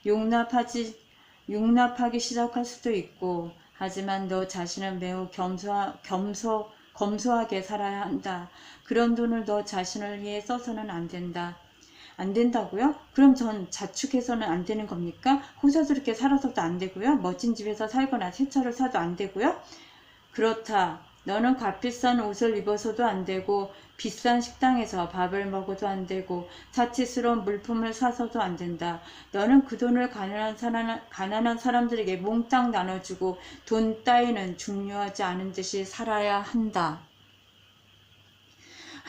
용납하기 시작할 수도 있고, 하지만 너 자신은 매우 검소하게 살아야 한다. 그런 돈을 너 자신을 위해 써서는 안 된다. 안 된다고요? 그럼 전 자축해서는 안 되는 겁니까? 호사스럽게 살아서도 안 되고요? 멋진 집에서 살거나 새 차를 사도 안 되고요? 그렇다. 너는 값비싼 옷을 입어서도 안 되고, 비싼 식당에서 밥을 먹어도 안 되고, 사치스러운 물품을 사서도 안 된다. 너는 그 돈을 가난한 사람들에게 몽땅 나눠주고, 돈 따위는 중요하지 않은 듯이 살아야 한다.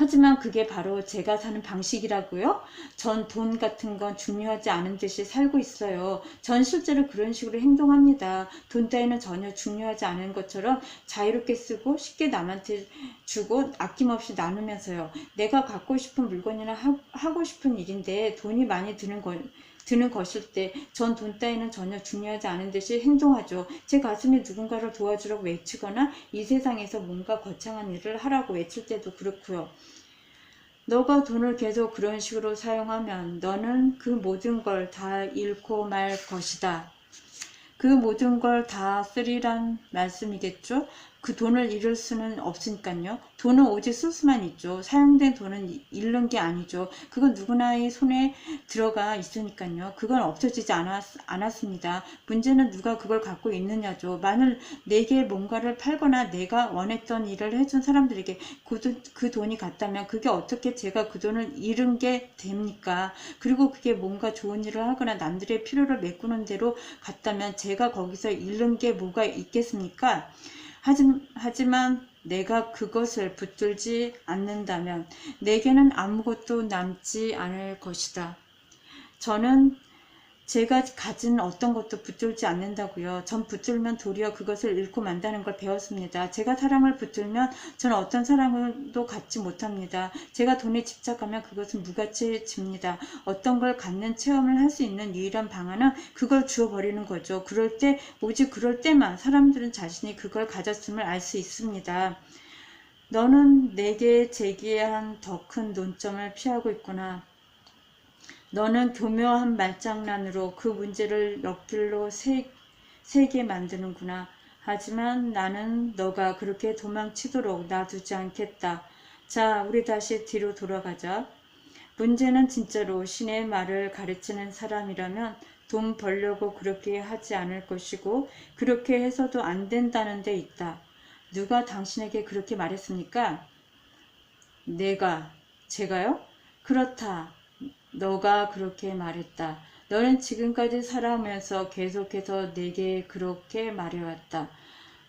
하지만 그게 바로 제가 사는 방식이라고요? 전 돈 같은 건 중요하지 않은 듯이 살고 있어요. 전 실제로 그런 식으로 행동합니다. 돈 따위는 전혀 중요하지 않은 것처럼 자유롭게 쓰고 쉽게 남한테 주고 아낌없이 나누면서요. 내가 갖고 싶은 물건이나 하고 싶은 일인데 돈이 많이 드는 것일 때 전 돈 따위는 전혀 중요하지 않은 듯이 행동하죠. 제 가슴에 누군가를 도와주라고 외치거나 이 세상에서 뭔가 거창한 일을 하라고 외칠 때도 그렇고요. 너가 돈을 계속 그런 식으로 사용하면 너는 그 모든 걸 다 잃고 말 것이다. 그 모든 걸 다 쓰리란 말씀이겠죠? 그 돈을 잃을 수는 없으니까요. 돈은 오직 쓸 수만 있죠. 사용된 돈은 잃는 게 아니죠. 그건 누구나의 손에 들어가 있으니까요. 그건 없어지지 않았습니다. 문제는 누가 그걸 갖고 있느냐죠. 만일 내게 뭔가를 팔거나 내가 원했던 일을 해준 사람들에게 그 돈이 갔다면 그게 어떻게 제가 그 돈을 잃은 게 됩니까? 그리고 그게 뭔가 좋은 일을 하거나 남들의 필요를 메꾸는 대로 갔다면 제가 거기서 잃는 게 뭐가 있겠습니까? 하지만 내가 그것을 붙들지 않는다면 내게는 아무것도 남지 않을 것이다. 저는 제가 가진 어떤 것도 붙들지 않는다고요. 전 붙들면 도리어 그것을 잃고 만다는 걸 배웠습니다. 제가 사랑을 붙들면 저는 어떤 사랑도 갖지 못합니다. 제가 돈에 집착하면 그것은 무가치해집니다. 어떤 걸 갖는 체험을 할 수 있는 유일한 방안은 그걸 주어버리는 거죠. 오직 그럴 때만 사람들은 자신이 그걸 가졌음을 알 수 있습니다. 너는 내게 제기한 더 큰 논점을 피하고 있구나. 너는 교묘한 말장난으로 그 문제를 옆길로 새게 만드는구나. 하지만 나는 너가 그렇게 도망치도록 놔두지 않겠다. 자, 우리 다시 뒤로 돌아가자. 문제는 진짜로 신의 말을 가르치는 사람이라면 돈 벌려고 그렇게 하지 않을 것이고 그렇게 해서도 안 된다는 데 있다. 누가 당신에게 그렇게 말했습니까? 제가요? 그렇다. 너가 그렇게 말했다. 너는 지금까지 살아오면서 계속해서 내게 그렇게 말해왔다.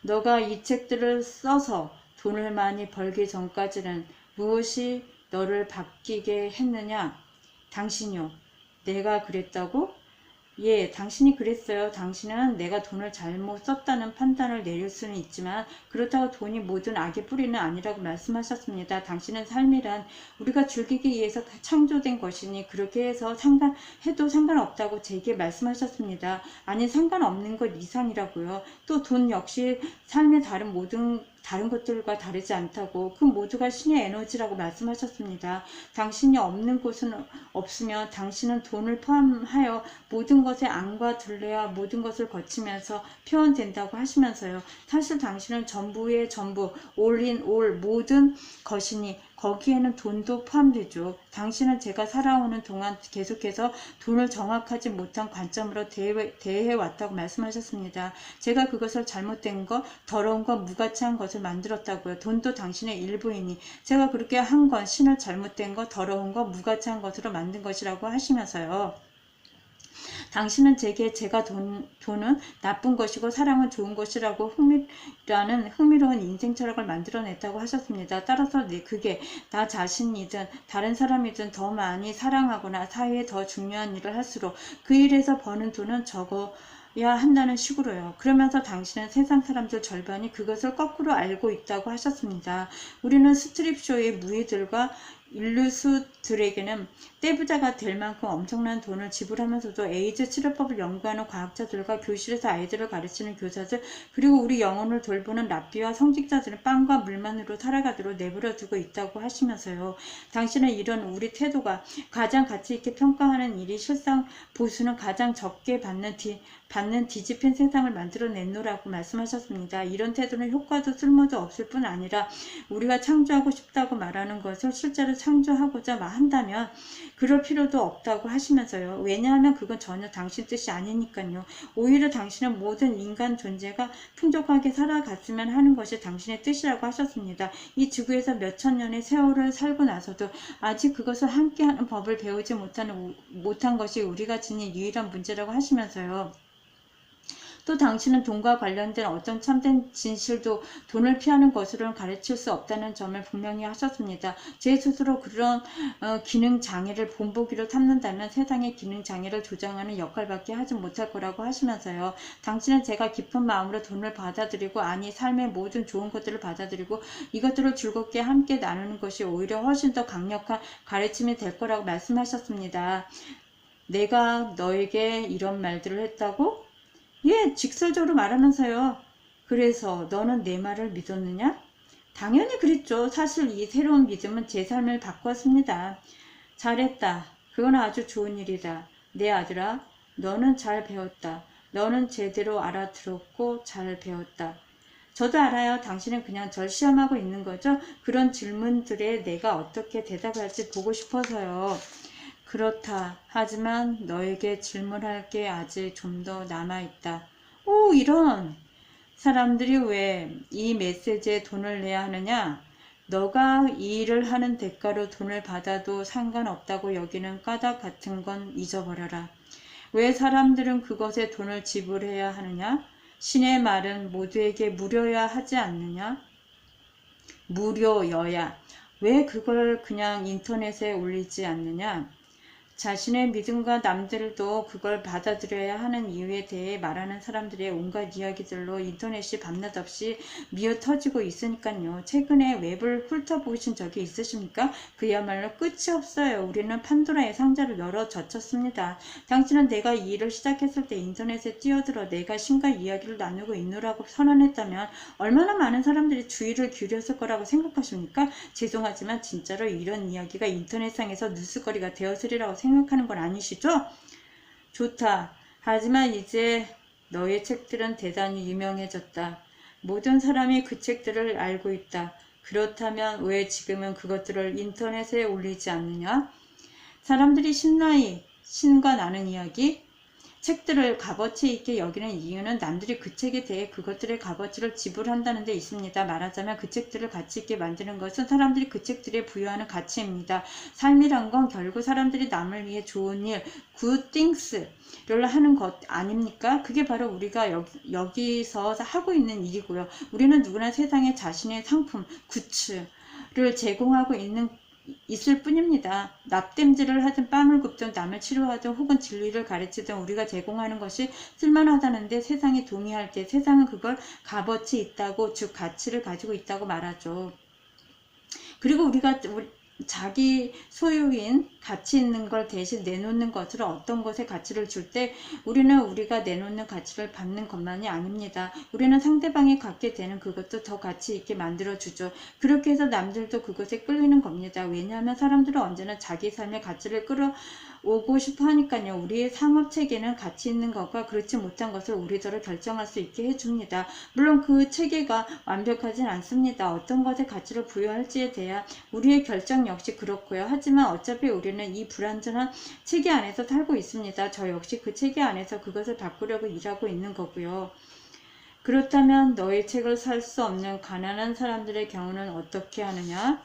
너가 이 책들을 써서 돈을 많이 벌기 전까지는 무엇이 너를 바뀌게 했느냐? 당신이요. 내가 그랬다고? 예, 당신이 그랬어요. 당신은 내가 돈을 잘못 썼다는 판단을 내릴 수는 있지만 그렇다고 돈이 모든 악의 뿌리는 아니라고 말씀하셨습니다. 당신은 삶이란 우리가 즐기기 위해서 창조된 것이니 그렇게 해서 해도 상관없다고 제게 말씀하셨습니다. 아니, 상관없는 것 이상이라고요. 또 돈 역시 삶의 다른 것들과 다르지 않다고 그 모두가 신의 에너지라고 말씀하셨습니다. 당신이 없는 곳은 없으며 당신은 돈을 포함하여 모든 것의 앙과 둘레와 모든 것을 거치면서 표현된다고 하시면서요. 사실 당신은 전부의 전부, all in all 모든 것이니 거기에는 돈도 포함되죠. 당신은 제가 살아오는 동안 계속해서 돈을 정확하지 못한 관점으로 대해왔다고 말씀하셨습니다. 제가 그것을 잘못된 것, 더러운 것, 무가치한 것을 만들었다고요. 돈도 당신의 일부이니 제가 그렇게 한 건 신을 잘못된 것, 더러운 것, 무가치한 것으로 만든 것이라고 하시면서요. 당신은 제가 돈은 나쁜 것이고 사랑은 좋은 것이라고 흥미로운 인생 철학을 만들어냈다고 하셨습니다. 따라서 그게 나 자신이든 다른 사람이든 더 많이 사랑하거나 사회에 더 중요한 일을 할수록 그 일에서 버는 돈은 적어야 한다는 식으로요. 그러면서 당신은 세상 사람들 절반이 그것을 거꾸로 알고 있다고 하셨습니다. 우리는 스트립쇼의 무희들과 인류수들에게는 떼부자가 될 만큼 엄청난 돈을 지불하면서도 에이즈 치료법을 연구하는 과학자들과 교실에서 아이들을 가르치는 교사들, 그리고 우리 영혼을 돌보는 랍비와 성직자들은 빵과 물만으로 살아가도록 내버려 두고 있다고 하시면서요. 당신은 이런 우리 태도가 가장 가치 있게 평가하는 일이 실상 보수는 가장 적게 받는 뒤집힌 세상을 만들어냈노라고 말씀하셨습니다. 이런 태도는 효과도 쓸모도 없을 뿐 아니라 우리가 창조하고 싶다고 말하는 것을 실제로 창조하고자 한다면 그럴 필요도 없다고 하시면서요. 왜냐하면 그건 전혀 당신 뜻이 아니니까요. 오히려 당신은 모든 인간 존재가 풍족하게 살아갔으면 하는 것이 당신의 뜻이라고 하셨습니다. 이 지구에서 몇천 년의 세월을 살고 나서도 아직 그것을 함께하는 법을 배우지 못한 것이 우리가 지닌 유일한 문제라고 하시면서요. 또 당신은 돈과 관련된 어떤 참된 진실도 돈을 피하는 것으로는 가르칠 수 없다는 점을 분명히 하셨습니다. 제 스스로 그런 기능 장애를 본보기로 삼는다면 세상의 기능 장애를 조장하는 역할밖에 하지 못할 거라고 하시면서요. 당신은 제가 깊은 마음으로 돈을 받아들이고 아니 삶의 모든 좋은 것들을 받아들이고 이것들을 즐겁게 함께 나누는 것이 오히려 훨씬 더 강력한 가르침이 될 거라고 말씀하셨습니다. 내가 너에게 이런 말들을 했다고? 예, 직설적으로 말하면서요. 그래서 너는 내 말을 믿었느냐? 당연히 그랬죠. 사실 이 새로운 믿음은 제 삶을 바꿨습니다. 잘했다. 그건 아주 좋은 일이다. 내 아들아, 너는 잘 배웠다. 너는 제대로 알아들었고 잘 배웠다. 저도 알아요. 당신은 그냥 절 시험하고 있는 거죠. 그런 질문들에 내가 어떻게 대답할지 보고 싶어서요. 그렇다. 하지만 너에게 질문할 게 아직 좀 더 남아있다. 오, 이런! 사람들이 왜 이 메시지에 돈을 내야 하느냐? 너가 이 일을 하는 대가로 돈을 받아도 상관없다고 여기는 까닭 같은 건 잊어버려라. 왜 사람들은 그것에 돈을 지불해야 하느냐? 신의 말은 모두에게 무료여야 하지 않느냐? 무료여야. 왜 그걸 그냥 인터넷에 올리지 않느냐? 자신의 믿음과 남들도 그걸 받아들여야 하는 이유에 대해 말하는 사람들의 온갖 이야기들로 인터넷이 밤낮 없이 미어터지고 있으니까요. 최근에 웹을 훑어보신 적이 있으십니까? 그야말로 끝이 없어요. 우리는 판도라의 상자를 열어 젖혔습니다. 당신은 내가 이 일을 시작했을 때 인터넷에 뛰어들어 내가 신과 이야기를 나누고 있노라고 선언했다면 얼마나 많은 사람들이 주의를 기울였을 거라고 생각하십니까? 죄송하지만 진짜로 이런 이야기가 인터넷상에서 뉴스거리가 되었으리라고 생각하는 건 아니시죠? 좋다. 하지만 이제 너의 책들은 대단히 유명해졌다. 모든 사람이 그 책들을 알고 있다. 그렇다면 왜 지금은 그것들을 인터넷에 올리지 않느냐? 사람들이 신과 나는 이야기, 책들을 값어치 있게 여기는 이유는 남들이 그 책에 대해 그것들의 값어치를 지불한다는 데 있습니다. 말하자면 그 책들을 가치 있게 만드는 것은 사람들이 그 책들에 부여하는 가치입니다. 삶이란 건 결국 사람들이 남을 위해 좋은 일, good things를 하는 것 아닙니까? 그게 바로 우리가 여기서 하고 있는 일이고요. 우리는 누구나 세상에 자신의 상품, 굿즈를 제공하고 있을 뿐입니다. 납땜질을 하든 빵을 굽든 남을 치료하든 혹은 진리를 가르치든 우리가 제공하는 것이 쓸만하다는데 세상이 동의할 때 세상은 그걸 값어치 있다고, 즉 가치를 가지고 있다고 말하죠. 그리고 우리가 자기 소유인 가치 있는 걸 대신 내놓는 것으로 어떤 것에 가치를 줄 때 우리는 우리가 내놓는 가치를 받는 것만이 아닙니다. 우리는 상대방이 갖게 되는 그것도 더 가치 있게 만들어주죠. 그렇게 해서 남들도 그것에 끌리는 겁니다. 왜냐하면 사람들은 언제나 자기 삶의 가치를 끌어오고 싶어 하니까요. 우리의 상업체계는 가치 있는 것과 그렇지 못한 것을 우리들을 결정할 수 있게 해줍니다. 물론 그 체계가 완벽하진 않습니다. 어떤 것에 가치를 부여할지에 대한 우리의 결정 역시 그렇고요. 하지만 어차피 우리는 이 불완전한 체계 안에서 살고 있습니다. 저 역시 그 체계 안에서 그것을 바꾸려고 일하고 있는 거고요. 그렇다면 너의 책을 살 수 없는 가난한 사람들의 경우는 어떻게 하느냐?